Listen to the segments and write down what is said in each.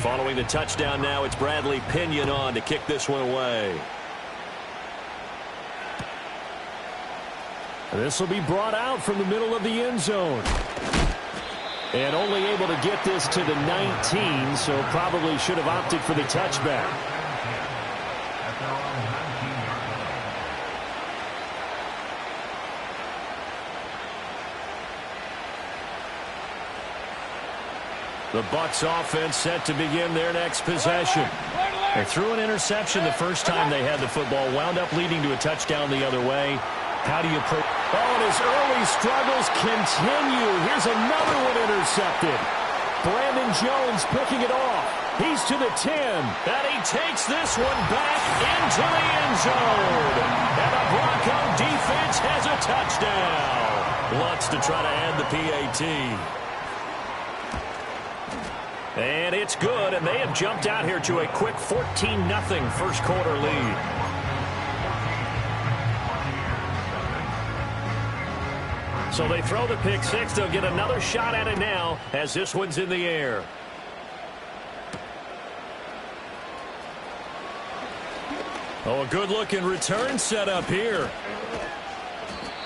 Following the touchdown now, it's Bradley Pinion on to kick this one away. This will be brought out from the middle of the end zone. And only able to get this to the 19, so probably should have opted for the touchback. The Bucs offense set to begin their next possession. They threw an interception the first time they had the football, wound up leading to a touchdown the other way. How do you approach? Oh, and his early struggles continue. Here's another one intercepted. Brandon Jones picking it off. He's to the 10. And he takes this one back into the end zone. And the Bronco defense has a touchdown. Wants to try to add the PAT. And it's good, and they have jumped out here to a quick 14-0 first quarter lead. So they throw the pick six. They'll get another shot at it now as this one's in the air. Oh, a good-looking return set up here.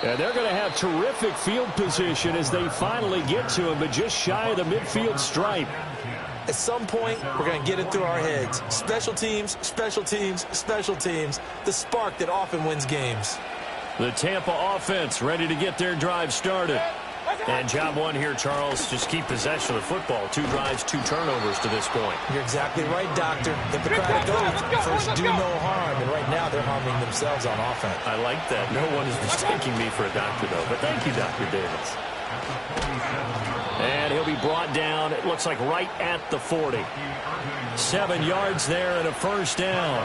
And they're going to have terrific field position as they finally get to him, but just shy of the midfield stripe. At some point, we're going to get it through our heads. Special teams, special teams, special teams. The spark that often wins games. The Tampa offense ready to get their drive started. And job one here, Charles, just keep possession of the football. 2 drives, 2 turnovers to this point. You're exactly right, Doctor. Hippocratic oath, first do no harm. And right now they're harming themselves on offense. I like that. No one is mistaking me for a doctor, though. But thank you, Dr. Davis. And he'll be brought down, it looks like right at the 40. 7 yards there and a first down.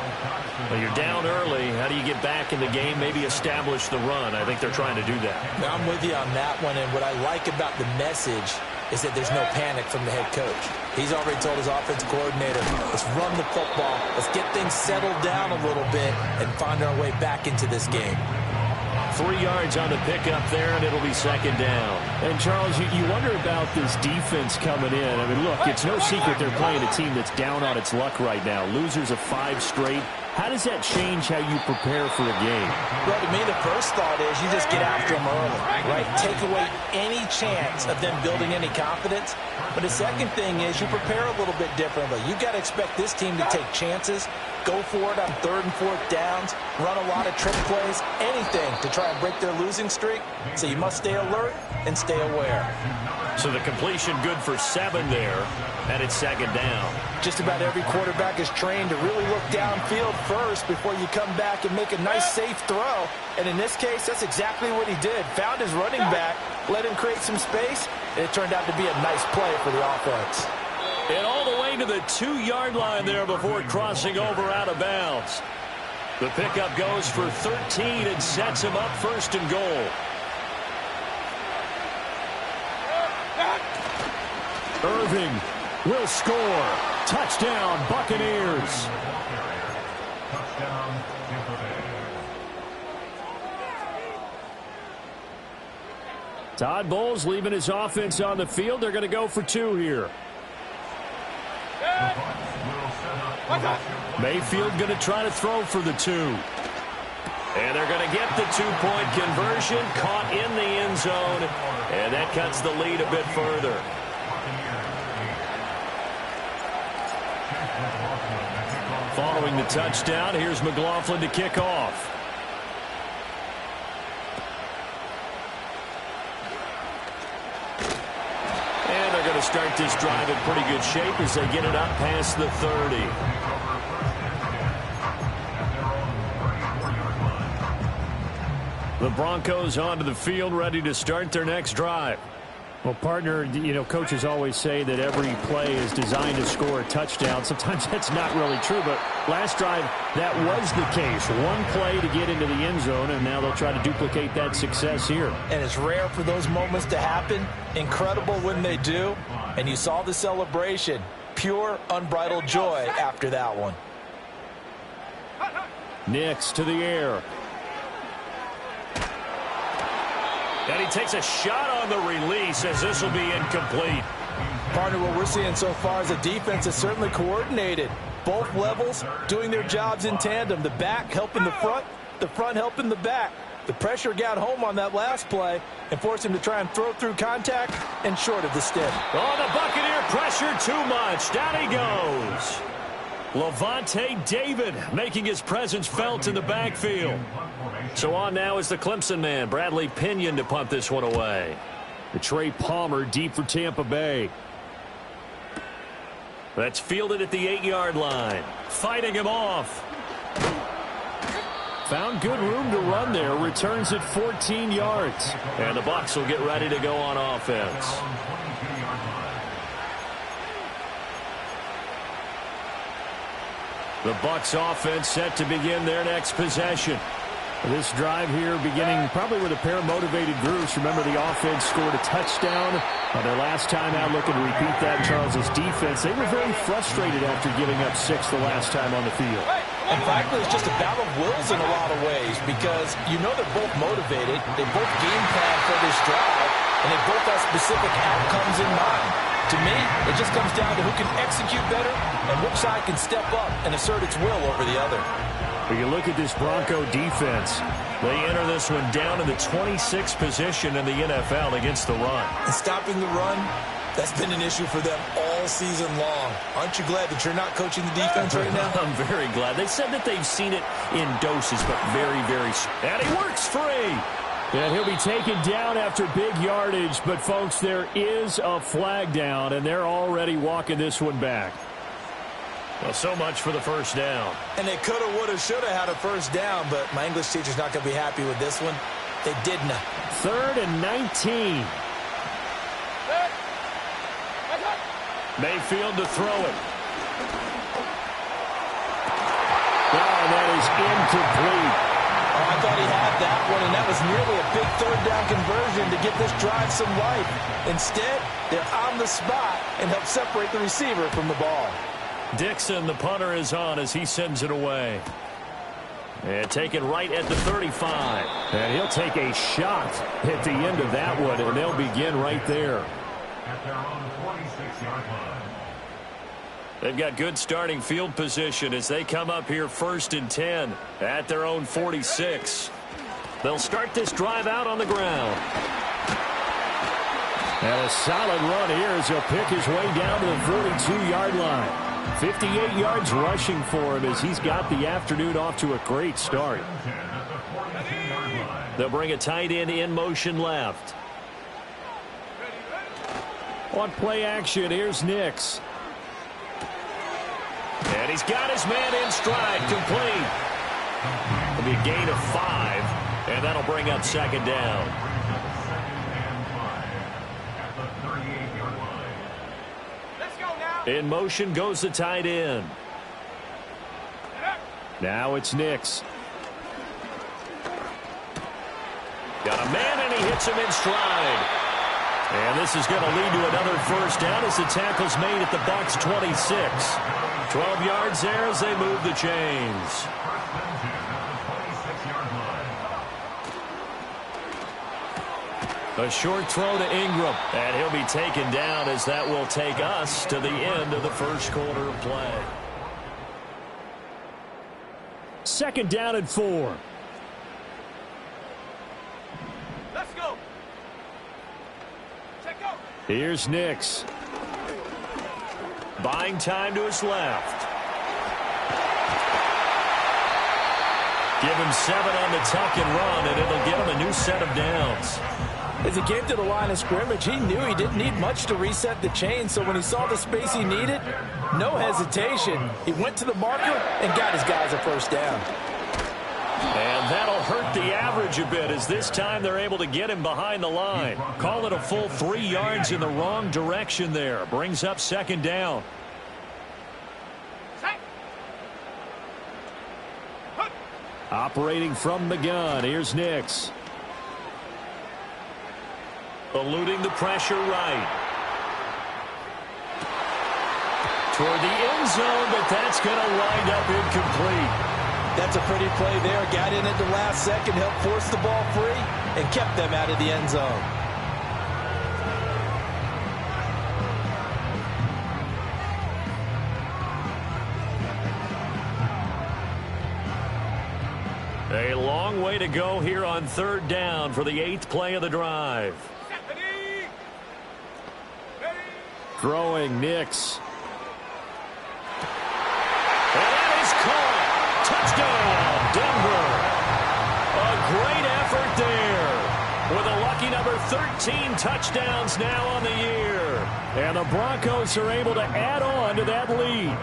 Well, you're down early. How do you get back in the game? Maybe establish the run. I think they're trying to do that. Now, I'm with you on that one. And what I like about the message is that there's no panic from the head coach. He's already told his offensive coordinator, let's run the football. Let's get things settled down a little bit and find our way back into this game. 3 yards on the pickup there, and it'll be second down. And, Charles, you wonder about this defense coming in. I mean, look, it's no secret they're playing a team that's down on its luck right now. Losers of 5 straight. How does that change how you prepare for a game? Well, to me, the first thought is you just get after them early, right? Take away any chance of them building any confidence. But the second thing is you prepare a little bit differently. You got to expect this team to take chances, go for it on 3rd and 4th downs, run a lot of trick plays, anything to try and break their losing streak. So you must stay alert and stay aware. So the completion good for 7 there, and it's second down. Just about every quarterback is trained to really look downfield first before you come back and make a nice, safe throw. And in this case, that's exactly what he did. Found his running back, let him create some space, and it turned out to be a nice play for the offense. And all the way to the 2-yard line there before crossing over out of bounds. The pickup goes for 13 and sets him up 1st and goal. Irving will score. Touchdown, Buccaneers. Todd Bowles leaving his offense on the field. They're going to go for 2 here. Mayfield going to try to throw for the 2. And they're going to get the 2-point conversion, caught in the end zone, and that cuts the lead a bit further. Following the touchdown, here's McLaughlin to kick off. And they're going to start this drive in pretty good shape as they get it up past the 30. The Broncos onto the field, ready to start their next drive. Well, partner, you know, coaches always say that every play is designed to score a touchdown. Sometimes that's not really true, but last drive, that was the case. 1 play to get into the end zone, and now they'll try to duplicate that success here. And it's rare for those moments to happen. Incredible when they do. And you saw the celebration. Pure, unbridled joy after that one. Nix to the air. And he takes a shot on the release as this will be incomplete. Partner, what we're seeing so far is a defense that's certainly coordinated. Both levels doing their jobs in tandem. The back helping the front helping the back. The pressure got home on that last play and forced him to try and throw through contact and short of the stick. Oh, the Buccaneer pressure too much. Down he goes. Levante David making his presence felt in the backfield. So on now is the Clemson man, Bradley Pinion, to punt this one away. The Trey Palmer deep for Tampa Bay. That's fielded at the 8-yard line. Fighting him off. Found good room to run there. Returns at 14 yards. And the Bucs will get ready to go on offense. The Bucs offense set to begin their next possession. This drive here beginning probably with a pair of motivated groups. Remember, the offense scored a touchdown on their last time out, looking to repeat that in Charles's defense. They were very frustrated after giving up 6 the last time on the field. And frankly, it's just a battle of wills in a lot of ways because you know they're both motivated. They both game plan for this drive, and they both have specific outcomes in mind. To me, it just comes down to who can execute better and which side can step up and assert its will over the other. When you look at this Bronco defense, they enter this one down in the 26th position in the NFL against the run. And stopping the run, that's been an issue for them all season long. Aren't you glad that you're not coaching the defense right now? I'm very glad. They said that they've seen it in doses, but very, very... And he works free. And he'll be taken down after big yardage. But, folks, there is a flag down, and they're already walking this one back. Well, so much for the first down. And they coulda, woulda, shoulda had a first down, but my English teacher's not going to be happy with this one. They didn't. 3rd and 19. Mayfield to throw it. Oh, that is incomplete. Oh, I thought he had that one, and that was nearly a big 3rd down conversion to give this drive some life. Instead, they're on the spot and help separate the receiver from the ball. Dixon, the punter, is on as he sends it away. And taken right at the 35. And he'll take a shot at the end of that one, and they'll begin right there. At their own 46-yard line. They've got good starting field position as they come up here 1st and 10 at their own 46. They'll start this drive out on the ground. And a solid run here as he'll pick his way down to the 42-yard line. 58 yards rushing for him as he's got the afternoon off to a great start. They'll bring a tight end in motion left. On play action, here's Nix. And he's got his man in stride, complete. It'll be a gain of 5, and that'll bring up 2nd down. In motion goes the tight end. Now it's Nix. Got a man, and he hits him in stride. And this is going to lead to another first down as the tackle's made at the Bucs 26. 12 yards there as they move the chains. A short throw to Ingram, and he'll be taken down as that will take us to the end of the first quarter of play. 2nd down and 4. Let's go. Check out. Here's Nix. Buying time to his left. Give him 7 on the tuck and run, and it'll get him a new set of downs. As he came to the line of scrimmage, he knew he didn't need much to reset the chain, so when he saw the space he needed, no hesitation. He went to the marker and got his guys a first down. And that'll hurt the average a bit as this time they're able to get him behind the line. Call it a full 3 yards in the wrong direction there. Brings up 2nd down. Operating from the gun, here's Nix. Eluding the pressure right. Toward the end zone, but that's going to wind up incomplete. That's a pretty play there. Got in at the last second, helped force the ball free, and kept them out of the end zone. long way to go here on third down for the 8th play of the drive. Throwing Nix. And that is caught. Touchdown, Denver. A great effort there. With a lucky number 13 touchdowns now on the year. And the Broncos are able to add on to that lead.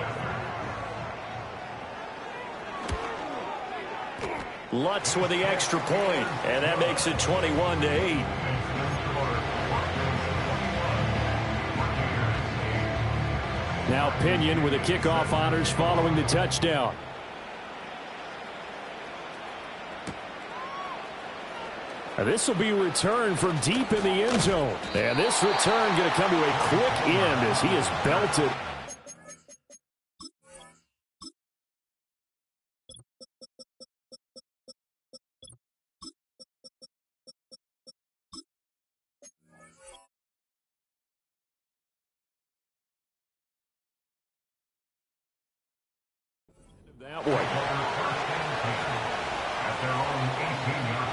Lutz with the extra point, and that makes it 21-8. Now Pinion with the kickoff honors following the touchdown. This will be returned from deep in the end zone. And this return going to come to a quick end as he is belted. That way. At their own 18-yard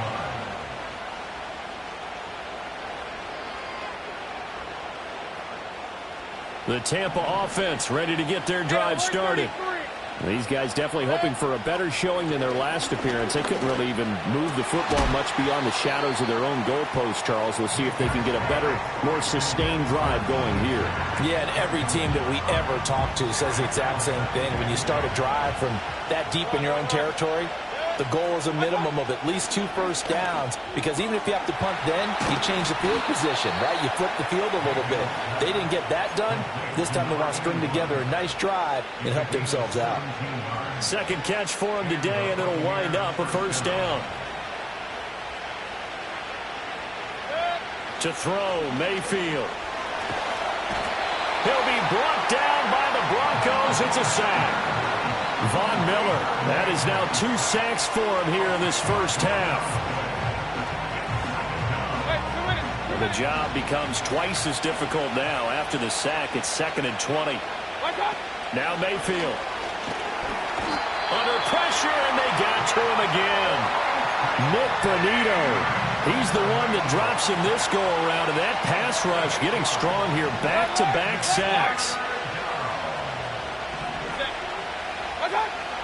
line. The Tampa offense ready to get their drive started. These guys definitely hoping for a better showing than their last appearance. They couldn't really even move the football much beyond the shadows of their own goalpost, Charles. We'll see if they can get a better, more sustained drive going here. Yeah, and every team that we ever talk to says the exact same thing. When you start a drive from that deep in your own territory, the goal is a minimum of at least 2 first downs, because even if you have to punt then, you change the field position, right? You flip the field a little bit. They didn't get that done. This time they want to string together a nice drive and help themselves out. Second catch for him today, and it'll wind up a first down. To throw, Mayfield. He'll be brought down by the Broncos. It's a sack. Von Miller, that is now 2 sacks for him here in this first half. And the job becomes twice as difficult now. After the sack, it's 2nd and 20. Now Mayfield. Under pressure, and they got to him again. Nick Bonito. He's the one that drops him this go-around, and that pass rush getting strong here. Back-to-back sacks.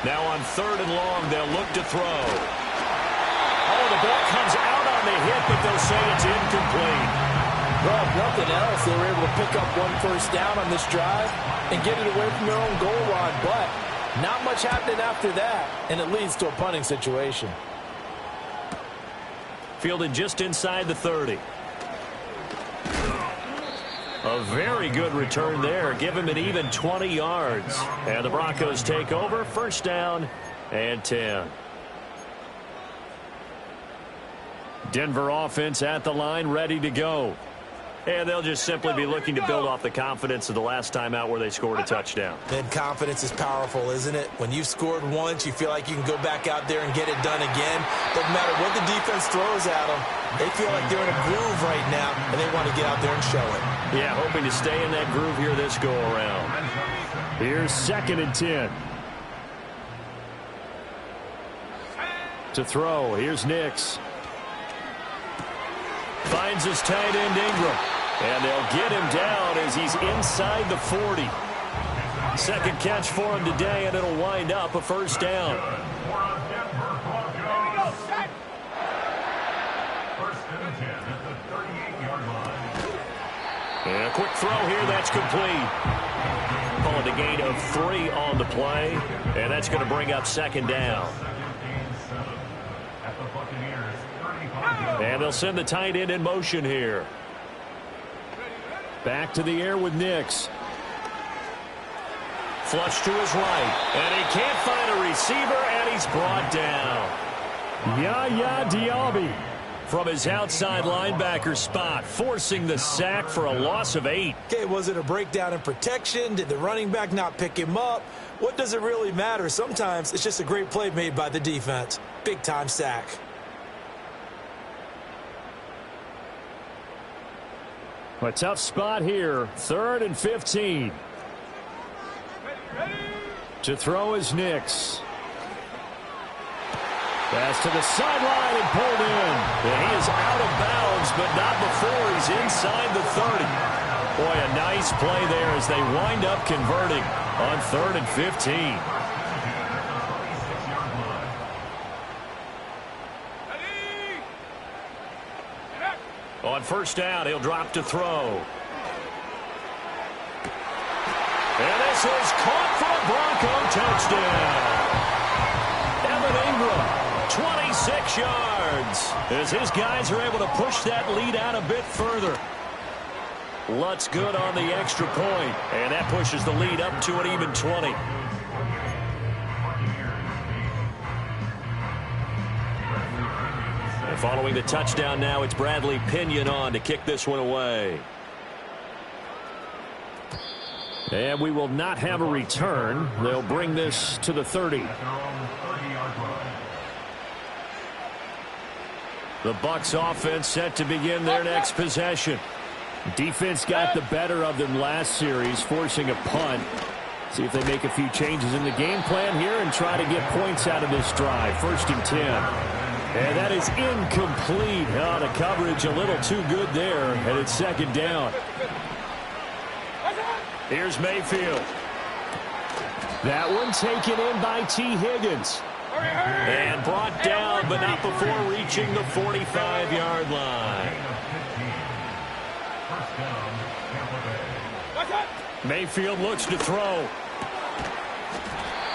Now on 3rd and long, they'll look to throw. Oh, the ball comes out on the hit, but they'll say it's incomplete. Well, if nothing else, they were able to pick up 1 first down on this drive and get it away from their own goal line. But not much happened after that, and it leads to a punting situation. Fielded just inside the 30. A very good return there. Give him an even 20 yards. And the Broncos take over. First down and 10. Denver offense at the line, ready to go. And they'll just simply be looking to build off the confidence of the last time out where they scored a touchdown. And confidence is powerful, isn't it? When you've scored once, you feel like you can go back out there and get it done again. Doesn't matter what the defense throws at them. They feel like they're in a groove right now, and they want to get out there and show it. Yeah, hoping to stay in that groove here this go-around. Here's 2nd and 10. To throw, here's Nix. Finds his tight end Ingram. And they'll get him down as he's inside the 40. Second catch for him today, and it'll wind up a first down. And a quick throw here, that's complete. Calling a gain of 3 on the play, and that's going to bring up 2nd down. And they'll send the tight end in motion here. Back to the air with Nix. Flush to his right. And he can't find a receiver, and he's brought down. Yaya Diaby from his outside linebacker spot, forcing the sack for a loss of 8. Okay, was it a breakdown in protection? Did the running back not pick him up? What does it really matter? Sometimes it's just a great play made by the defense. Big-time sack. A tough spot here. 3rd and 15. To throw is Nix. Pass to the sideline and pulled in. And he is out of bounds, but not before he's inside the 30. Boy, a nice play there as they wind up converting on 3rd and 15. On first down, he'll drop to throw. And this is caught for a Bronco touchdown. Evan Ingram. 26 yards as his guys are able to push that lead out a bit further. Lutz good on the extra point, and that pushes the lead up to an even 20. And following the touchdown now, it's Bradley Pinion on to kick this one away. And we will not have a return. They'll bring this to the 30. The Bucs offense set to begin their next possession. Defense got the better of them last series, forcing a punt. See if they make a few changes in the game plan here and try to get points out of this drive. 1st and 10. And that is incomplete. Oh, the coverage a little too good there, and it's 2nd down. Here's Mayfield. That one taken in by T. Higgins. And brought down, but not before reaching the 45-yard line. Mayfield looks to throw.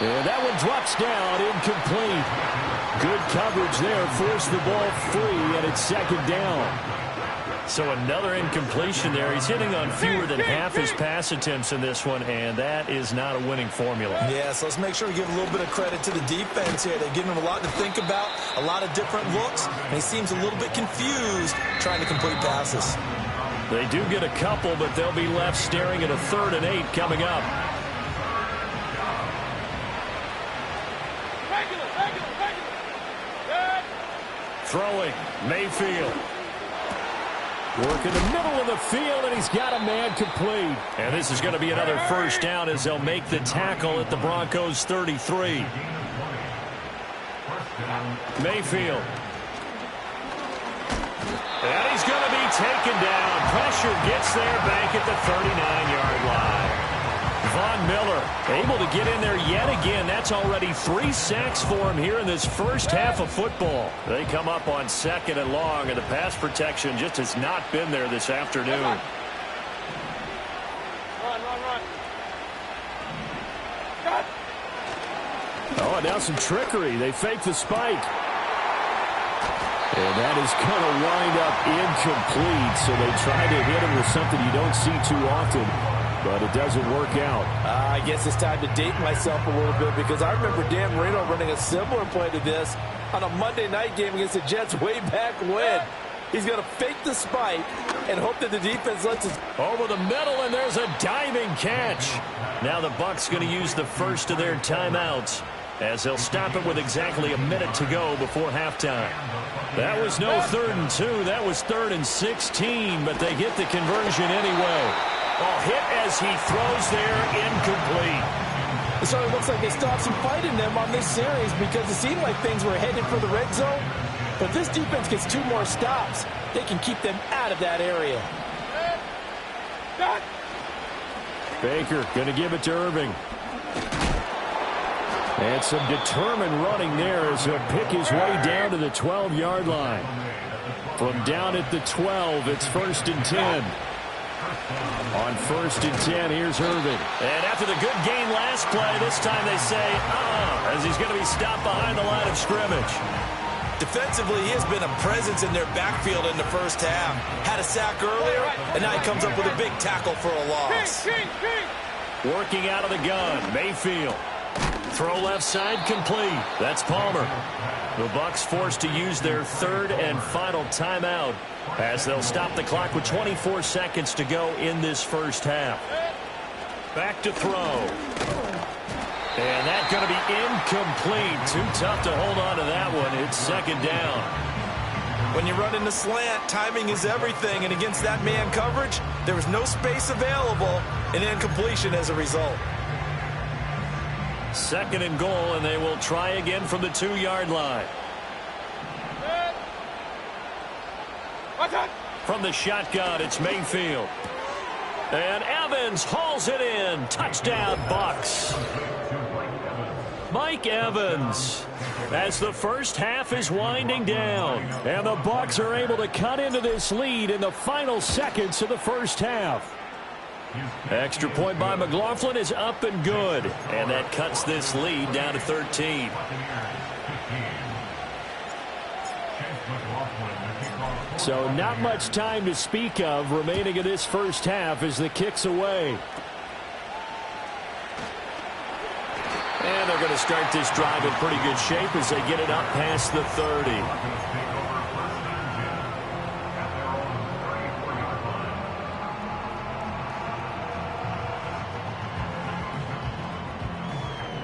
And that one drops down, incomplete. Good coverage there, forced the ball free, and it's 2nd down. So another incompletion there. He's hitting on fewer than half his pass attempts in this one, and that is not a winning formula. Yeah, so let's make sure we give a little bit of credit to the defense here. They're giving him a lot to think about, a lot of different looks, and he seems a little bit confused trying to complete passes. They do get a couple, but they'll be left staring at a 3rd and 8 coming up. Throwing, Mayfield. Work in the middle of the field, and he's got a man complete. And this is going to be another 1st down as they'll make the tackle at the Broncos' 33. Mayfield. And he's going to be taken down. Pressure gets there back at the 39-yard line. Von Miller able to get in there yet again. That's already 3 sacks for him here in this first half of football. They come up on 2nd and long, and the pass protection just has not been there this afternoon. Run. Oh, and now some trickery. They fake the spike. And that is going to wind up incomplete, so they try to hit him with something you don't see too often. But it doesn't work out. I guess it's time to date myself a little bit because I remember Dan Marino running a similar play to this on a Monday night game against the Jets way back when. He's going to fake the spike and hope that the defense lets it. Over the middle, and there's a diving catch. Now the Bucs going to use the first of their timeouts as they'll stop it with exactly a minute to go before halftime. That was no 3rd and 2. That was 3rd and 16, but they get the conversion anyway. Oh, hit as he throws there, incomplete. So it looks like they still have some fight in them on this series because it seemed like things were headed for the red zone. But this defense gets 2 more stops. They can keep them out of that area. Baker going to give it to Irving. And some determined running there as he'll pick his way down to the 12-yard line. From down at the 12, it's 1st and 10. On 1st and 10, here's Irving. And after the good gain last play, this time they say, as he's going to be stopped behind the line of scrimmage. Defensively, he has been a presence in their backfield in the first half. Had a sack earlier, and now he comes up with a big tackle for a loss. Working out of the gun, Mayfield. Throw left side complete. That's Palmer. The Bucs forced to use their 3rd and final timeout as they'll stop the clock with 24 seconds to go in this first half. Back to throw. And that's going to be incomplete. Too tough to hold on to that one. It's 2nd down. When you run in the slant, timing is everything. And against that man coverage, there was no space available, and incompletion as a result. 2nd and goal, and they will try again from the 2-yard line. From the shotgun, it's Mayfield. And Evans hauls it in. Touchdown, Bucs. Mike Evans, as the first half is winding down. And the Bucs are able to cut into this lead in the final seconds of the first half. Extra point by McLaughlin is up and good. And that cuts this lead down to 13. So not much time to speak of remaining in this first half as the kick's away. And they're going to start this drive in pretty good shape as they get it up past the 30.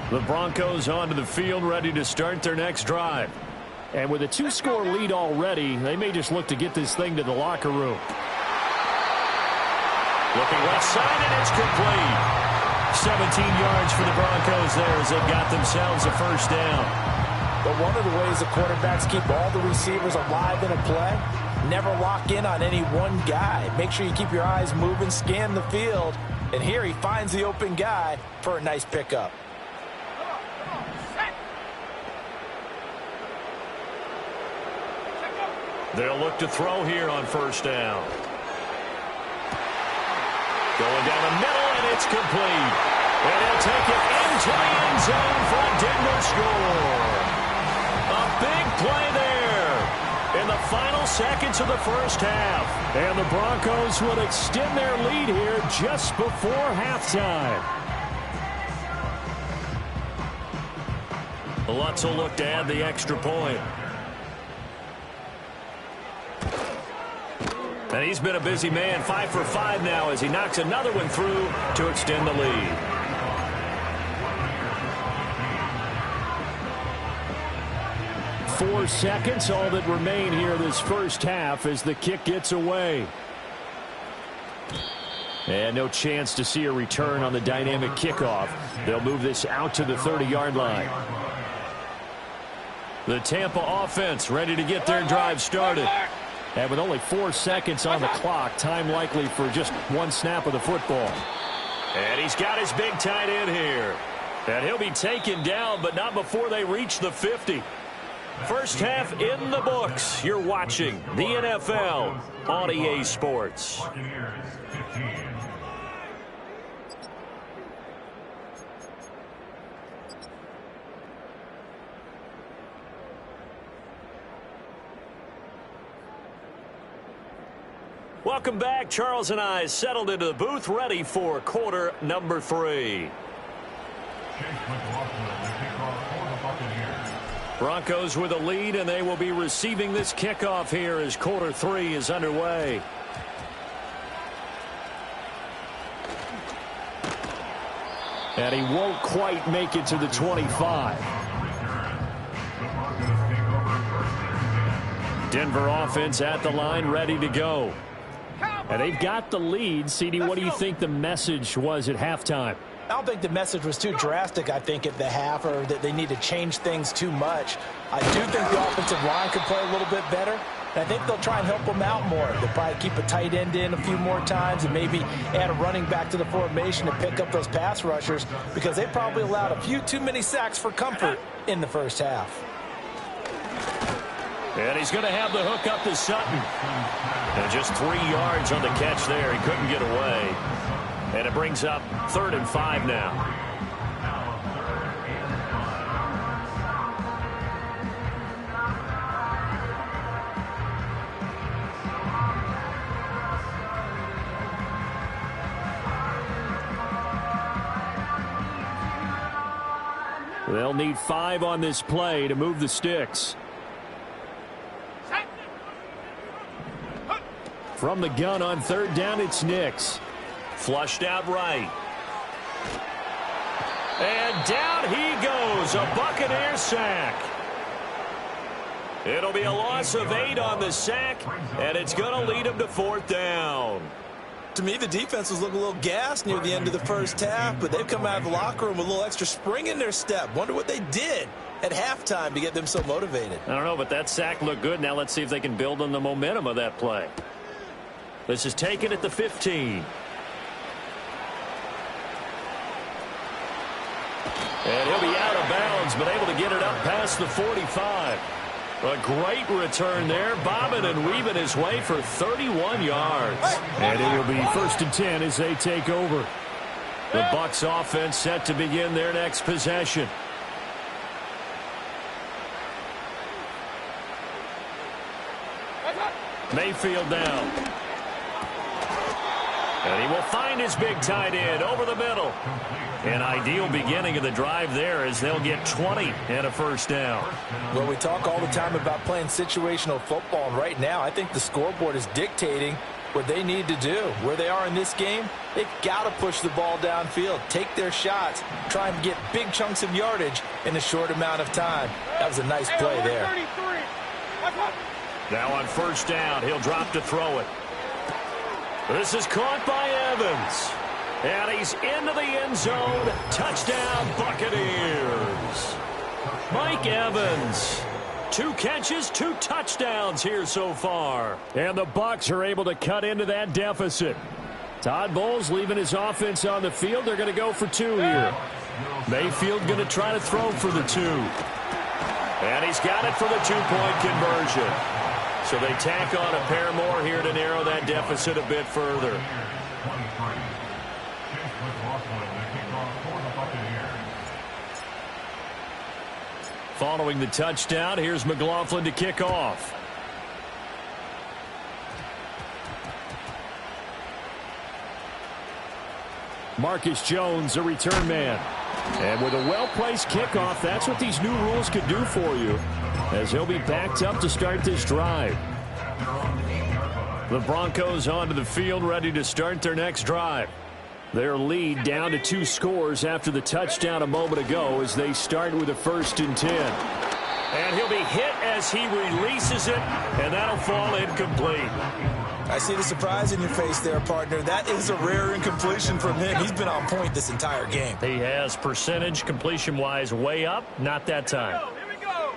The Broncos onto the field, ready to start their next drive. And with a 2-score lead already, they may just look to get this thing to the locker room. Looking left side, and it's complete. 17 yards for the Broncos there as they've got themselves a first down. But one of the ways the quarterbacks keep all the receivers alive in a play, never lock in on any one guy. Make sure you keep your eyes moving, scan the field. And here he finds the open guy for a nice pickup. They'll look to throw here on first down. Going down the middle, and it's complete. And he'll take it into the end zone for a Denver score. A big play there in the final seconds of the first half. And the Broncos will extend their lead here just before halftime. Lutz will look to add the extra point. And he's been a busy man, 5 for 5 now as he knocks another one through to extend the lead. Four seconds, all that remain here this first half as the kick gets away. And no chance to see a return on the dynamic kickoff. They'll move this out to the 30-yard line. The Tampa offense ready to get their drive started. And with only 4 seconds on the clock, time likely for just one snap of the football. And he's got his big tight end here. And he'll be taken down, but not before they reach the 50. First half in the books. You're watching the NFL on EA Sports. Welcome back. Charles and I settled into the booth ready for quarter number 3. Broncos with a lead, and they will be receiving this kickoff here as quarter 3 is underway. And he won't quite make it to the 25. Denver offense at the line, ready to go. And they've got the lead. CD, what do you think the message was at halftime? I don't think the message was too drastic, I think, at the half, or that they need to change things too much. I do think the offensive line could play a little bit better, and I think they'll try and help them out more. They'll probably keep a tight end in a few more times and maybe add a running back to the formation to pick up those pass rushers, because they probably allowed a few too many sacks for comfort in the first half. And he's going to have the hook up to Sutton. And just 3 yards on the catch there. He couldn't get away. And it brings up 3rd and 5 now. They'll need 5 on this play to move the sticks. From the gun on 3rd down, it's Nix. Flushed out right. And down he goes. A Buccaneer sack. It'll be a loss of 8 on the sack, and it's going to lead him to 4th down. To me, the defense was looking a little gassed near the end of the first half, but they've come out of the locker room with a little extra spring in their step. Wonder what they did at halftime to get them so motivated. I don't know, but that sack looked good. Now let's see if they can build on the momentum of that play. This is taken at the 15. And he'll be out of bounds, but able to get it up past the 45. A great return there, bobbing and weaving his way for 31 yards. And it will be 1st and 10 as they take over. The Bucs offense set to begin their next possession. Mayfield down. And he will find his big tight end over the middle. An ideal beginning of the drive there as they'll get 20 and a first down. Well, we talk all the time about playing situational football, and right now I think the scoreboard is dictating what they need to do. Where they are in this game, they've got to push the ball downfield, take their shots, try and get big chunks of yardage in a short amount of time. That was a nice play there. Now on first down, he'll drop to throw it. This is caught by Evans. And he's into the end zone. Touchdown, Buccaneers. Mike Evans. 2 catches, 2 touchdowns here so far. And the Bucs are able to cut into that deficit. Todd Bowles leaving his offense on the field. They're going to go for 2 here. Mayfield going to try to throw for the 2. And he's got it for the 2-point conversion. So they tack on a pair more here to narrow that deficit a bit further. Following the touchdown, here's McLaughlin to kick off. Marcus Jones, a return man. And with a well-placed kickoff, that's what these new rules could do for you, as he'll be backed up to start this drive. The Broncos onto the field, ready to start their next drive. Their lead down to 2 scores after the touchdown a moment ago as they start with a 1st and 10. And he'll be hit as he releases it, and that'll fall incomplete. I see the surprise in your face there, partner. That is a rare incompletion from him. He's been on point this entire game. He has percentage completion-wise way up, not that time. Here we go.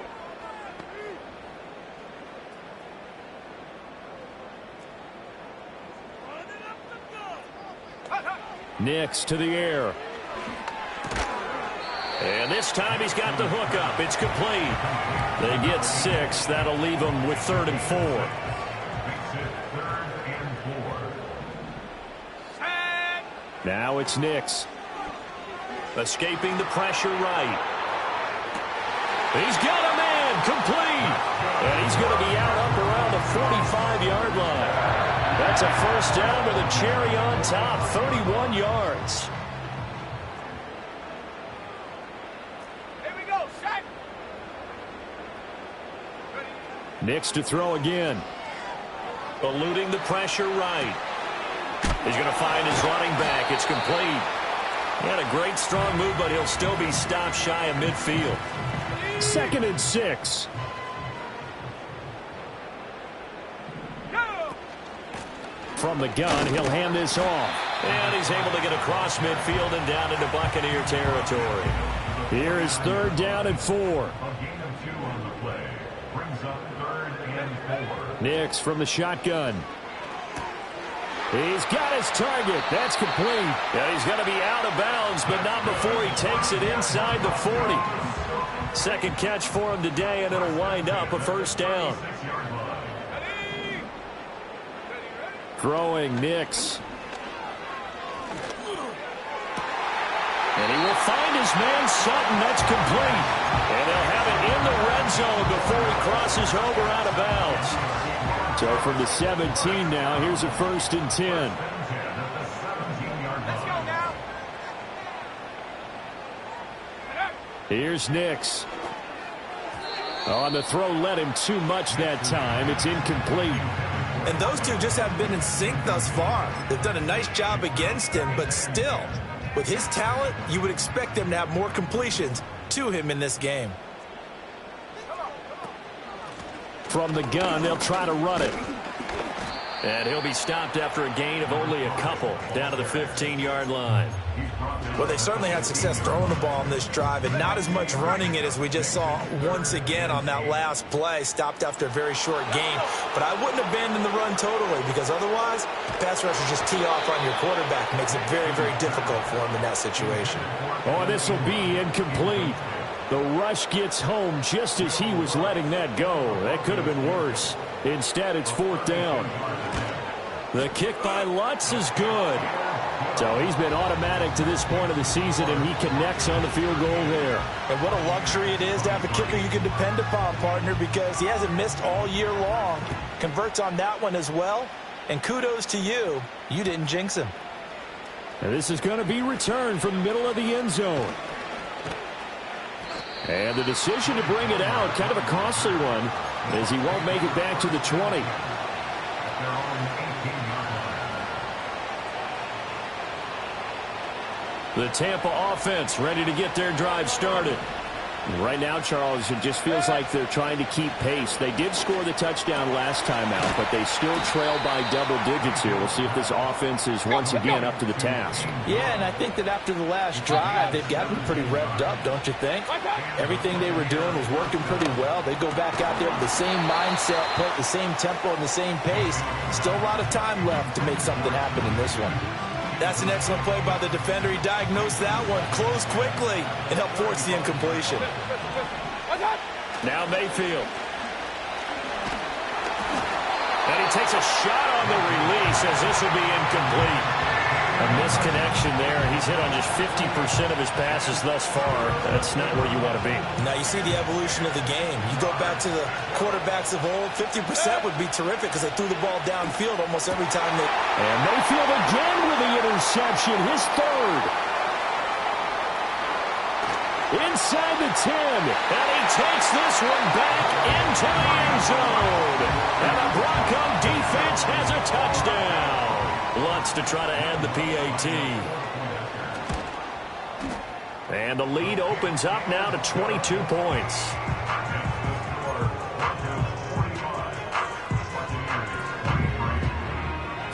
Nix to the air. And this time he's got the hook up. It's complete. They get 6. That'll leave them with 3rd and 4. Now it's Nix. Escaping the pressure right. He's got a man complete. And he's going to be out up around the 45-yard line. That's a first down with a cherry on top, 31 yards. Here we go, set. Nix to throw again. Eluding the pressure right. He's going to find his running back. It's complete. He had a great strong move, but he'll still be stopped shy of midfield. 2nd and 6. From the gun, he'll hand this off. And he's able to get across midfield and down into Buccaneer territory. Here is 3rd down and 4. A gain of 2 on the play brings up 3rd and 4. Nix from the shotgun. He's got his target. That's complete. Yeah, he's going to be out of bounds, but not before he takes it inside the 40. 2nd catch for him today, and it'll wind up a first down. Throwing Nix. And he will find his man Sutton. That's complete. And they'll have it in the red zone before he crosses over out of bounds. So from the 17 now, here's a 1st and 10. Let's go now. Here's Nix. On the throw, led him too much that time. It's incomplete. And those two just have been in sync thus far. They've done a nice job against him, but still, with his talent, you would expect them to have more completions to him in this game. From the gun, they'll try to run it. And he'll be stopped after a gain of only a couple down to the 15-yard line. Well, they certainly had success throwing the ball on this drive and not as much running it as we just saw once again on that last play. Stopped after a very short gain. But I wouldn't abandon the run totally because otherwise, pass rushers just tee off on your quarterback. Makes it very, very difficult for him in that situation. Oh, this will be incomplete. The rush gets home just as he was letting that go. That could have been worse. Instead, it's 4th down. The kick by Lutz is good. So he's been automatic to this point of the season, and he connects on the field goal there. And what a luxury it is to have a kicker you can depend upon, partner, because he hasn't missed all year long. Converts on that one as well. And kudos to you. You didn't jinx him. And this is going to be returned from the middle of the end zone. And the decision to bring it out, kind of a costly one, as he won't make it back to the 20. The Tampa offense ready to get their drive started. Right now, Charles, it just feels like they're trying to keep pace. They did score the touchdown last time out, but they still trail by double digits here. We'll see if this offense is once again up to the task. Yeah, and I think that after the last drive, they've gotten pretty revved up, don't you think? Everything they were doing was working pretty well. They go back out there with the same mindset, play at the same tempo and the same pace. Still a lot of time left to make something happen in this one. That's an excellent play by the defender. He diagnosed that one, closed quickly, and helped force the incompletion. Now Mayfield. And he takes a shot on the release as this will be incomplete. A misconnection there. He's hit on just 50% of his passes thus far. That's not where you want to be. Now you see the evolution of the game. You go back to the quarterbacks of old, 50% would be terrific because they threw the ball downfield almost every time they... And Mayfield again with the interception, his third. Inside the 10. And he takes this one back into the end zone. And the Bronco defense has a touchdown. Lutz to try to add the PAT. And the lead opens up now to 22 points.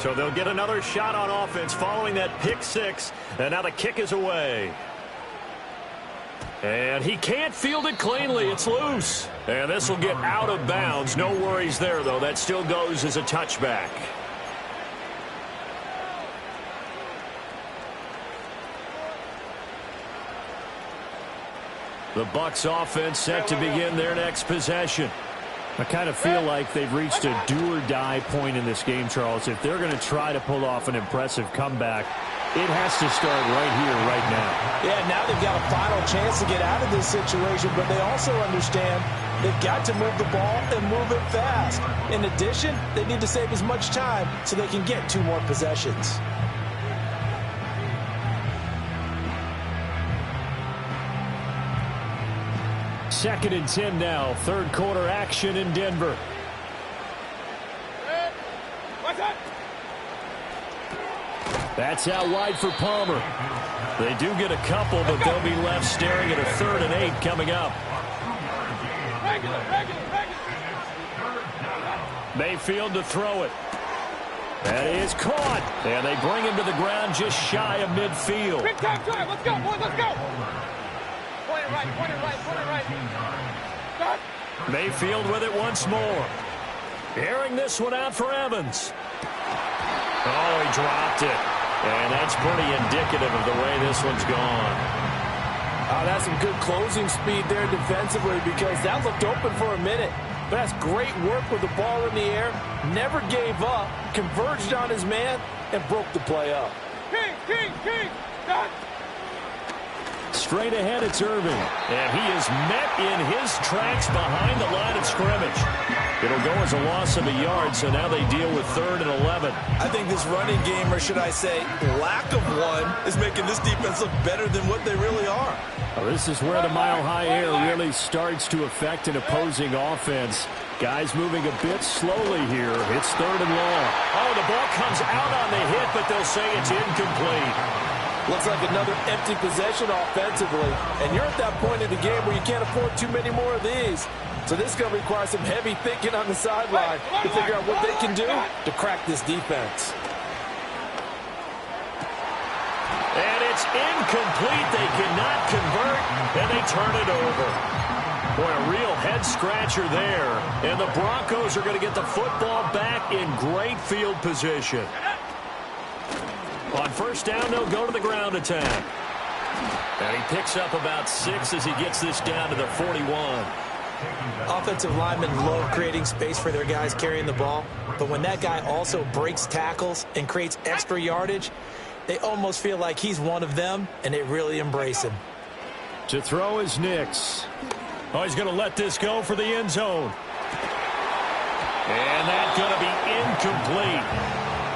So they'll get another shot on offense following that pick six. And now the kick is away. And he can't field it cleanly. It's loose. And this will get out of bounds. No worries there, though. That still goes as a touchback. The Bucs offense set to begin their next possession. I kind of feel like they've reached a do-or-die point in this game, Charles. If they're going to try to pull off an impressive comeback, it has to start right here, right now. Yeah, now they've got a final chance to get out of this situation, but they also understand they've got to move the ball and move it fast. In addition, they need to save as much time so they can get 2 more possessions. Second and 10 now. Third quarter action in Denver. That's out wide for Palmer. They do get a couple, but they'll be left staring at a 3rd and 8 coming up. Mayfield to throw it. That is caught. And they bring him to the ground just shy of midfield. Big time drive. Let's go, boys. Let's go. Point it right. Point it right. Point it right. Stop. Mayfield with it once more. Airing this one out for Evans. Oh, he dropped it. And that's pretty indicative of the way this one's gone. That's some good closing speed there defensively because that looked open for a minute. But that's great work with the ball in the air. Never gave up, converged on his man, and broke the play up. King. Stop. Straight ahead, it's Irving. And he is met in his tracks behind the line of scrimmage. It'll go as a loss of a yard, so now they deal with 3rd and 11. I think this running game, or should I say lack of one, is making this defense look better than what they really are. Well, this is where the mile-high air really starts to affect an opposing offense. Guys moving a bit slowly here. It's 3rd and long. Oh, the ball comes out on the hit, but they'll say it's incomplete. Looks like another empty possession offensively. And you're at that point in the game where you can't afford too many more of these. So this is going to require some heavy thinking on the sideline to figure out what they can do to crack this defense. And it's incomplete. They cannot convert, and they turn it over. Boy, a real head-scratcher there. And the Broncos are going to get the football back in great field position. On first down, they'll go to the ground attack. And he picks up about 6 as he gets this down to the 41. Offensive linemen love creating space for their guys carrying the ball. But when that guy also breaks tackles and creates extra yardage, they almost feel like he's one of them, and they really embrace him. To throw is Nix. Oh, he's going to let this go for the end zone. And that's going to be incomplete.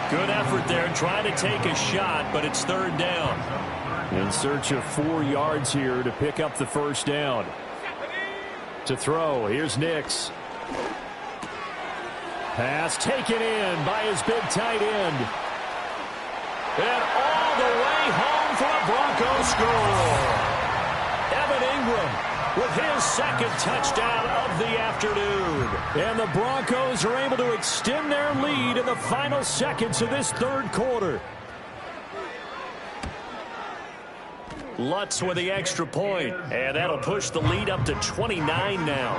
Good effort there trying to take a shot, but it's third down. In search of 4 yards here to pick up the first down. To throw, here's Nix. Pass taken in by his big tight end. And all the way home for a Broncos score. Evan Ingram with his second touchdown of the afternoon. And the Broncos are able to extend their lead in the final seconds of this third quarter. Lutz with the extra point, and that'll push the lead up to 29 now.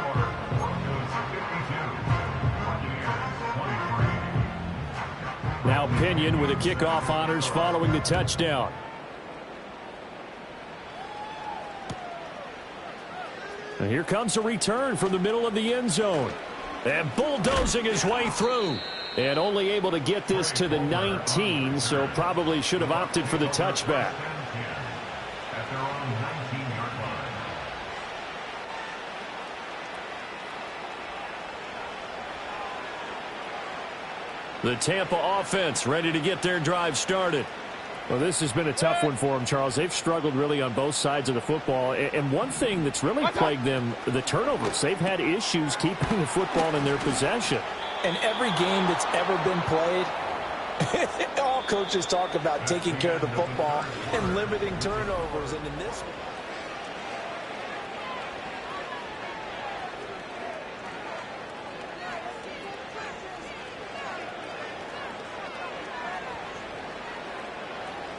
Now Pinion with the kickoff honors following the touchdown. And here comes a return from the middle of the end zone. And bulldozing his way through. And only able to get this to the 19, so probably should have opted for the touchback. At their own 19-yard line. The Tampa offense ready to get their drive started. Well, this has been a tough one for them, Charles. They've struggled really on both sides of the football. And one thing that's really plagued them, the turnovers. They've had issues keeping the football in their possession. And every game that's ever been played, all coaches talk about taking care of the football and limiting turnovers. And in this one,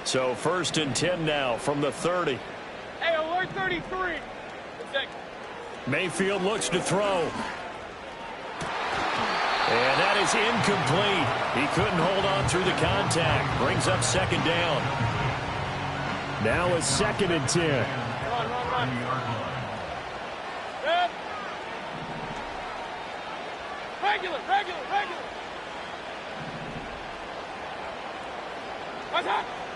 So first and 10 now from the 30. Hey, alert 33. Mayfield looks to throw. And that is incomplete. He couldn't hold on through the contact. Brings up second down. Now a 2nd and 10. Run. Red. Regular.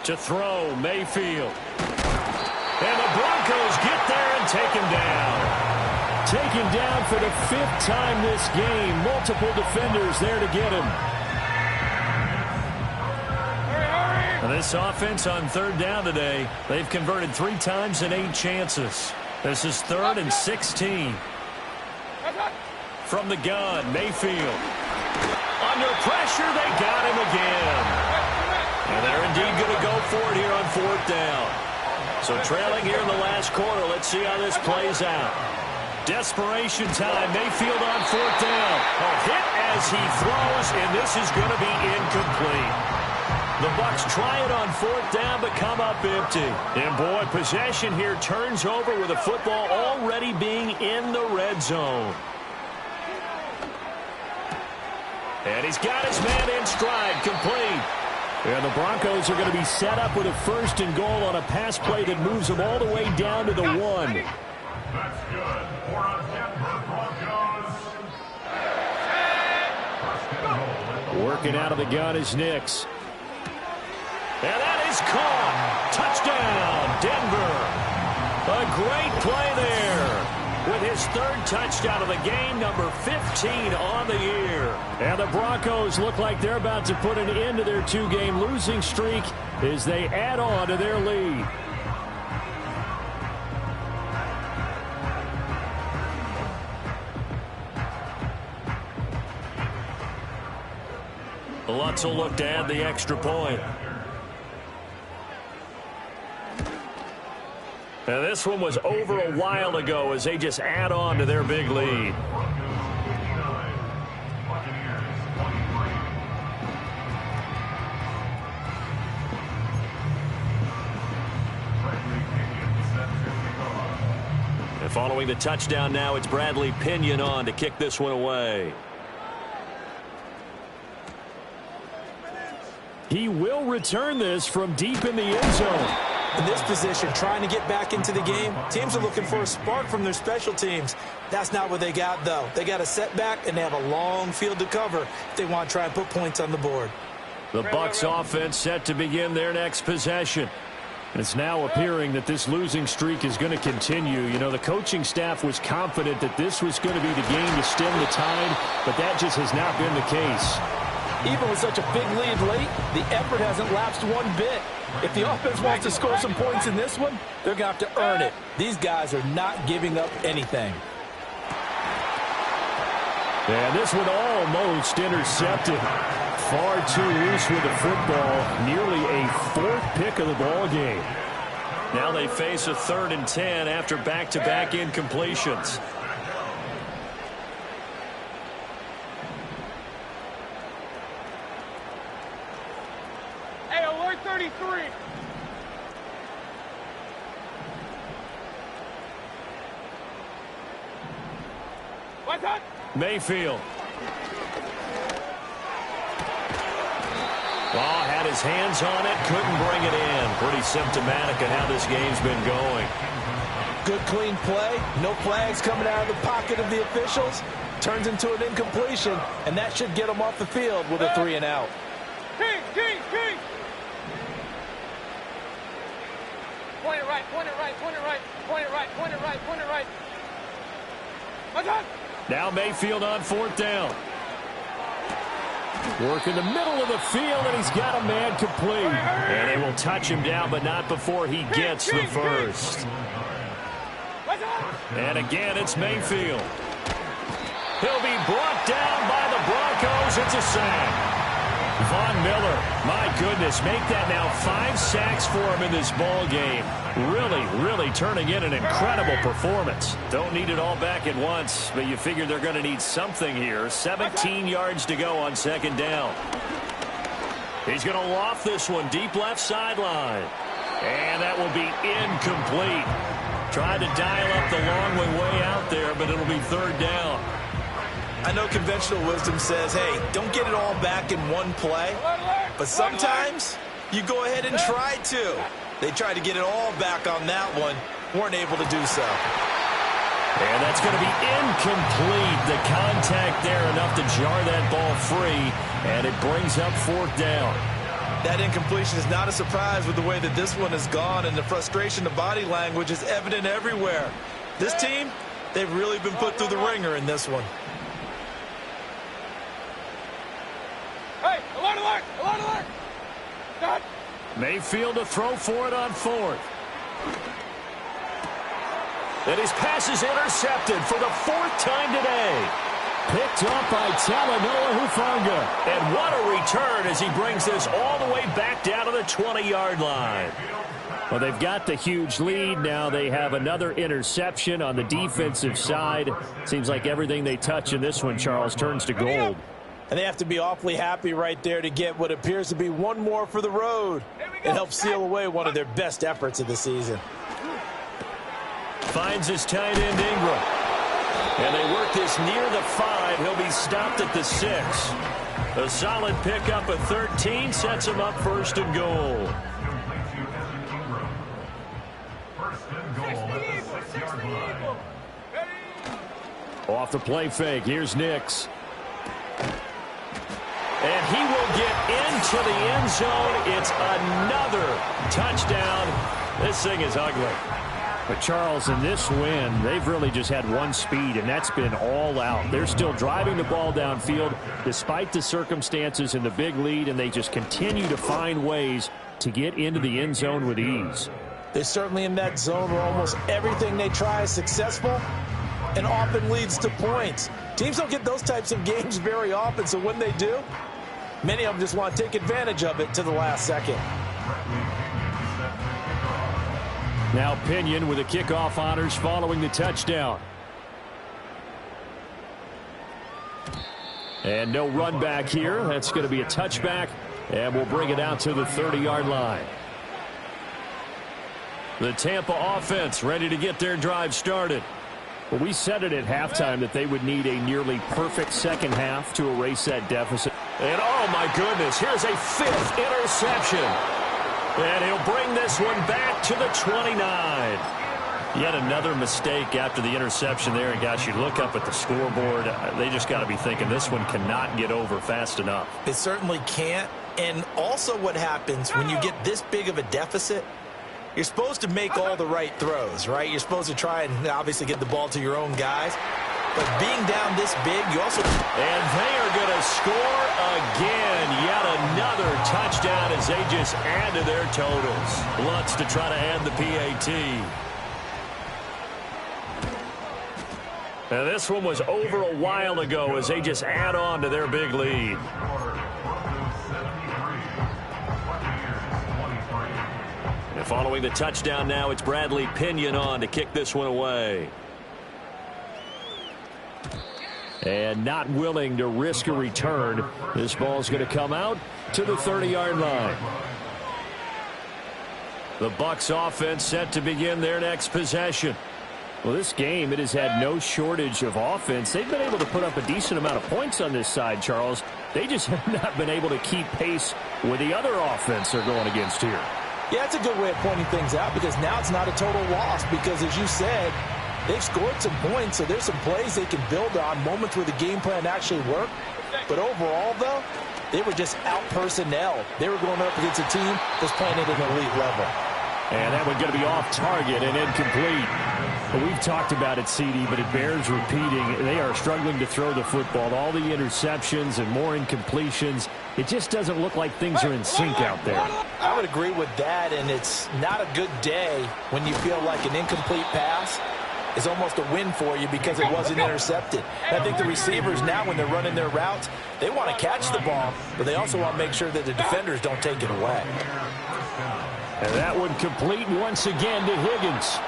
To throw, Mayfield. And the Broncos get there and take him down. Taken down for the 5th time this game. Multiple defenders there to get him. Hurry. This offense on third down today, they've converted 3 times in 8 chances. This is 3rd and 16. From the gun, Mayfield. Under pressure, they got him again. And they're indeed going to go for it here on 4th down. So trailing here in the last quarter, let's see how this plays out. Desperation time. Mayfield on 4th down. A hit as he throws, and this is going to be incomplete. The Bucs try it on 4th down, but come up empty. And boy, possession here turns over with the football already being in the red zone. And he's got his man in stride, complete. And the Broncos are going to be set up with a 1st and goal on a pass play that moves them all the way down to the 1. That's good for a Denver Broncos. Working out of the gun is Nix. And that is caught. Touchdown, Denver. A great play there. With his 3rd touchdown of the game, number 15 on the year. And the Broncos look like they're about to put an end to their 2-game losing streak as they add on to their lead. Lutz will look to add the extra point. And this one was over a while ago as they just add on to their big lead. And following the touchdown now, it's Bradley Pinion on to kick this one away. He will return this from deep in the end zone. In this position, trying to get back into the game, teams are looking for a spark from their special teams. That's not what they got, though. They got a setback, and they have a long field to cover if they want to try and put points on the board. The Bucs offense set to begin their next possession. It's now appearing that this losing streak is going to continue. You know, the coaching staff was confident that this was going to be the game to stem the tide, but that just has not been the case. Even with such a big lead late, the effort hasn't lapsed one bit. If the offense wants to score some points in this one, they're going to have to earn it. These guys are not giving up anything. And this one almost intercepted. Far too loose with the football. Nearly a fourth pick of the ball game. Now they face a 3rd and 10 after back-to-back incompletions. Hey, alert 33. What's up? Mayfield. Oh, had his hands on it, couldn't bring it in. Pretty symptomatic of how this game's been going. Good, clean play. No flags coming out of the pocket of the officials. Turns into an incompletion, and that should get them off the field with a 3 and out. King. Point it right. What's up? Now Mayfield on 4th down. Work in the middle of the field, and he's got a man complete. And they will touch him down, but not before he gets the first. And again, it's Mayfield. He'll be brought down by the Broncos. It's a sack. Von Miller, my goodness, make that now 5 sacks for him in this ball game. Really turning in an incredible performance. Don't need it all back at once, but you figure they're going to need something here. 17 yards to go on 2nd down. He's going to loft this one deep left sideline. And that will be incomplete. Tried to dial up the long way out there, but it'll be 3rd down. I know conventional wisdom says, hey, don't get it all back in one play. But sometimes you go ahead and try to. They tried to get it all back on that one. Weren't able to do so. And that's going to be incomplete. The contact there enough to jar that ball free. And it brings up 4th down. That incompletion is not a surprise with the way that this one has gone. And the frustration, the body language is evident everywhere. This team, they've really been put through the ringer in this one. Hey, alert. Stop. Mayfield to throw for it on 4th. And his pass is intercepted for the 4th time today. Picked up by Talanoa Hufanga. And what a return as he brings this all the way back down to the 20-yard line. Well, they've got the huge lead. Now they have another interception on the defensive side. Seems like everything they touch in this one, Charles, turns to gold. And they have to be awfully happy right there to get what appears to be one more for the road. It helps seal away one of their best efforts of the season. Finds his tight end Ingram. And they work this near the 5. He'll be stopped at the 6. A solid pickup at 13 sets him up 1st and goal. Off the play fake. Here's Nix. And he will get into the end zone. It's another touchdown. This thing is ugly. But, Charles, in this win, they've really just had one speed, and that's been all out. They're still driving the ball downfield despite the circumstances and the big lead, and they just continue to find ways to get into the end zone with ease. They're certainly in that zone where almost everything they try is successful and often leads to points. Teams don't get those types of games very often, so when they do, many of them just want to take advantage of it to the last second. Now Pinion with the kickoff honors following the touchdown. And no run back here. That's going to be a touchback, and we'll bring it out to the 30-yard line. The Tampa offense ready to get their drive started. Well, we said it at halftime that they would need a nearly perfect second half to erase that deficit. And, oh, my goodness, here's a 5th interception. And he'll bring this one back to the 29. Yet another mistake after the interception there. And, gosh, you look up at the scoreboard. They just got to be thinking this one cannot get over fast enough. It certainly can't. And also what happens when you get this big of a deficit, you're supposed to make all the right throws, right? You're supposed to try and obviously get the ball to your own guys. But being down this big, you also... And they are going to score again. Yet another touchdown as they just add to their totals. Lutz to try to add the PAT. And this one was over a while ago as they just add on to their big lead. And following the touchdown now, it's Bradley Pinion on to kick this one away. And not willing to risk a return. This ball's going to come out to the 30-yard line. The Bucs offense set to begin their next possession. Well, this game, it has had no shortage of offense. They've been able to put up a decent amount of points on this side, Charles. They just have not been able to keep pace with the other offense they're going against here. Yeah, it's a good way of pointing things out because now it's not a total loss because, as you said, they've scored some points, so there's some plays they can build on, moments where the game plan actually worked. But overall, though, they were just out-personnel. They were going up against a team that's playing at an elite level. And that one going to be off target and incomplete. Well, we've talked about it, CD, but it bears repeating. They are struggling to throw the football. All the interceptions and more incompletions. It just doesn't look like things are in sync out there. I would agree with that, and it's not a good day when you feel like an incomplete pass is almost a win for you because it wasn't intercepted. And I think the receivers now, when they're running their routes, they want to catch the ball, but they also want to make sure that the defenders don't take it away. And that one complete once again to Higgins.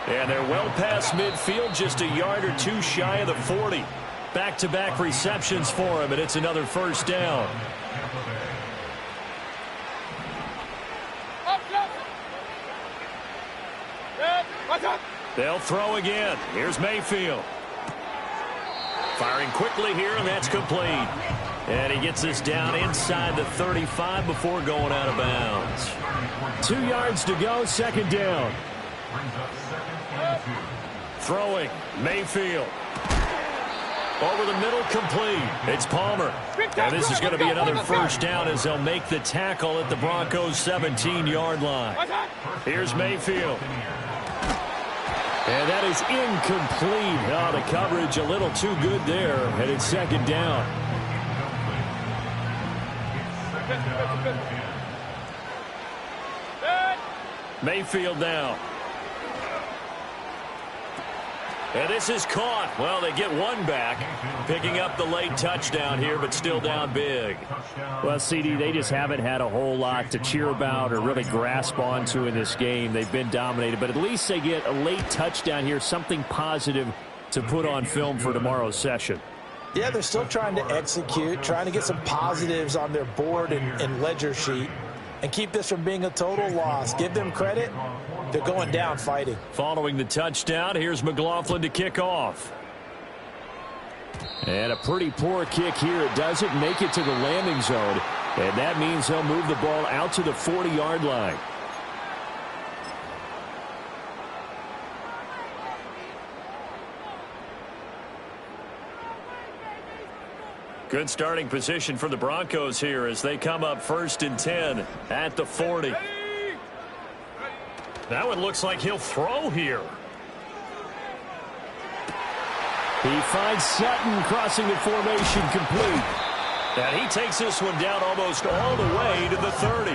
And they're well past midfield, just a yard or two shy of the 40. Back-to-back receptions for him, and it's another first down. They'll throw again. Here's Mayfield. Firing quickly here, and that's complete. And he gets this down inside the 35 before going out of bounds. 2 yards to go, second down. Throwing, Mayfield. Over the middle, complete. It's Palmer. And this is going to be another first down as they'll make the tackle at the Broncos' 17-yard line. Here's Mayfield. And that is incomplete. Oh, the coverage a little too good there. And it's second down. Mayfield now. And this is caught. Well, they get one back, picking up the late touchdown here, but still down big. Well, CD, they just haven't had a whole lot to cheer about or really grasp onto in this game. They've been dominated, but at least they get a late touchdown here, something positive to put on film for tomorrow's session. Yeah, they're still trying to execute, trying to get some positives on their board and ledger sheet and keep this from being a total loss. Give them credit. They're going down fighting. Following the touchdown, here's McLaughlin to kick off. And a pretty poor kick here. It doesn't make it to the landing zone. And that means they'll move the ball out to the 40-yard line. Good starting position for the Broncos here as they come up 1st and 10 at the 40. That one looks like he'll throw here. He finds Sutton crossing the formation complete. And he takes this one down almost all the way to the 30.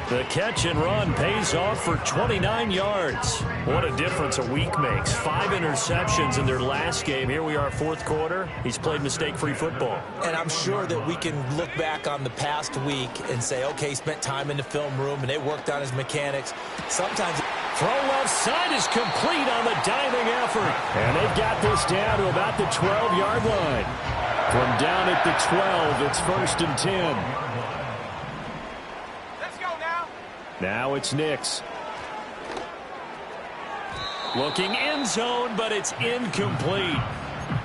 The catch and run pays off for 29 yards. What a difference a week makes. 5 interceptions in their last game. Here we are, 4th quarter. He's played mistake-free football. And I'm sure that we can look back on the past week and say, okay, he spent time in the film room and they worked on his mechanics. Sometimes Throw left side is complete on the diving effort. And they've got this down to about the 12-yard line. From down at the 12, it's 1st and 10. Let's go now. Now it's Nix. Looking end zone, but it's incomplete.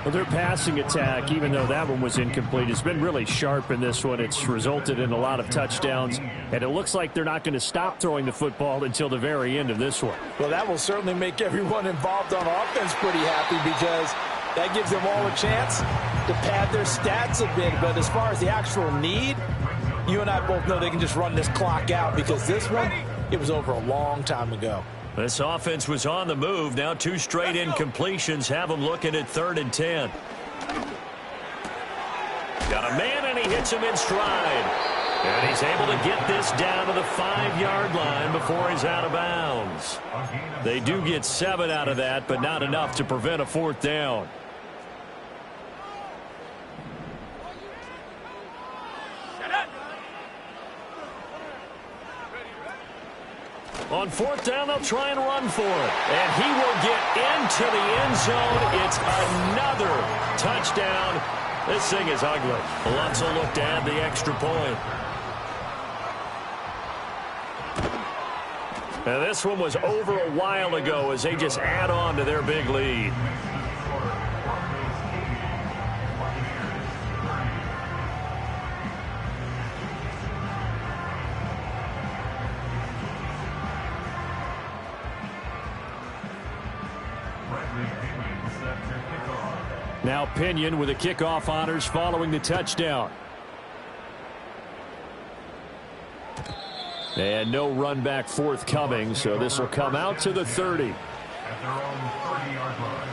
Well, their passing attack, even though that one was incomplete, has been really sharp in this one. It's resulted in a lot of touchdowns, and it looks like they're not going to stop throwing the football until the very end of this one. Well, that will certainly make everyone involved on offense pretty happy because that gives them all a chance to pad their stats a bit. But as far as the actual need, you and I both know they can just run this clock out because this one, it was over a long time ago. This offense was on the move. Now 2 straight incompletions have them looking at 3rd and 10. Got a man, and he hits him in stride. And he's able to get this down to the 5-yard line before he's out of bounds. They do get 7 out of that, but not enough to prevent a 4th down. On 4th down, they'll try and run for it. And he will get into the end zone. It's another touchdown. This thing is ugly. Lutz will look to add the extra point. Now, this one was over a while ago as they just add on to their big lead. Now Pinion with the kickoff honors following the touchdown. And no run back forthcoming, so this will come out to the 30. At their own 30-yard line.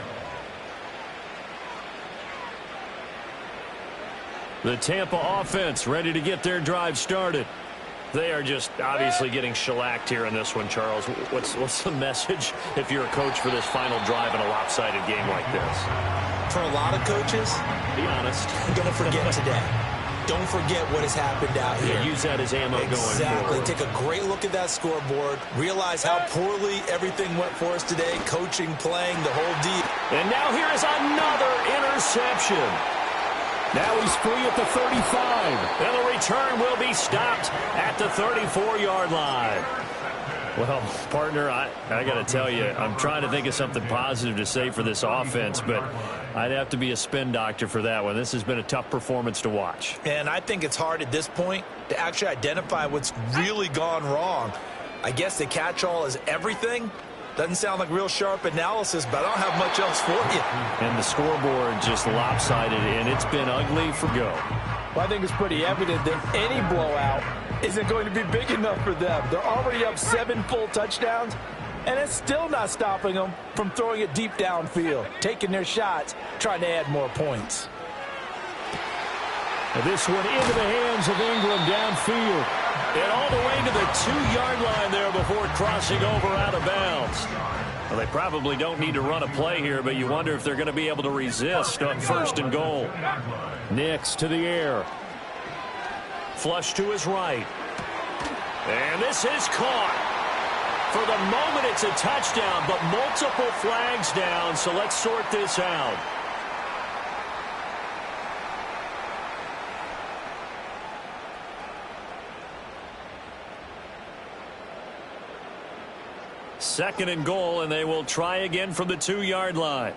The Tampa offense ready to get their drive started. They are just obviously getting shellacked here in this one, Charles. What's the message if you're a coach for this final drive in a lopsided game like this? For a lot of coaches, Be honest. don't forget today. Don't forget what has happened out here. Yeah, use that as ammo going Exactly. forward. Take a great look at that scoreboard. Realize how poorly everything went for us today. Coaching, playing, the whole deal. And now here is another interception. Now he's free at the 35. And the return will be stopped at the 34-yard line. Well, partner, I got to tell you, I'm trying to think of something positive to say for this offense, but I'd have to be a spin doctor for that one. This has been a tough performance to watch. And I think it's hard at this point to actually identify what's really gone wrong. I guess the catch-all is everything. Doesn't sound like real sharp analysis, but I don't have much else for you. And the scoreboard just lopsided, and it's been ugly for go. Well, I think it's pretty evident that any blowout isn't going to be big enough for them. They're already up 7 full touchdowns, and it's still not stopping them from throwing it deep downfield, taking their shots, trying to add more points. And this one into the hands of Ingram downfield. And all the way to the 2-yard line there before crossing over out of bounds. Well, they probably don't need to run a play here, but you wonder if they're going to be able to resist on 1st and goal. Nix to the air. Flush to his right. And this is caught. For the moment, it's a touchdown, but multiple flags down, so let's sort this out. Second and goal, and they will try again from the 2-yard line.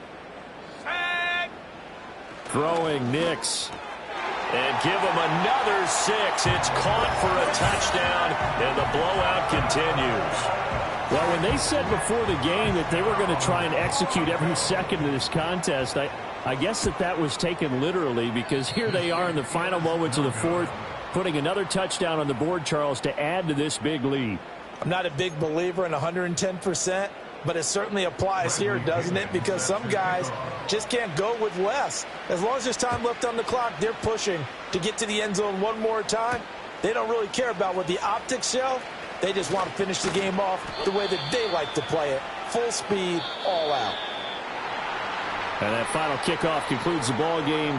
Throwing Nix. And give him another 6. It's caught for a touchdown, and the blowout continues. Well, when they said before the game that they were going to try and execute every second of this contest, I guess that was taken literally, because here they are in the final moments of the 4th, putting another touchdown on the board, Charles, to add to this big lead. I'm not a big believer in 110%, but it certainly applies here, doesn't it? Because some guys just can't go with less. As long as there's time left on the clock, they're pushing to get to the end zone one more time. They don't really care about what the optics show. They just want to finish the game off the way that they like to play it. Full speed, all out. And that final kickoff concludes the ball game.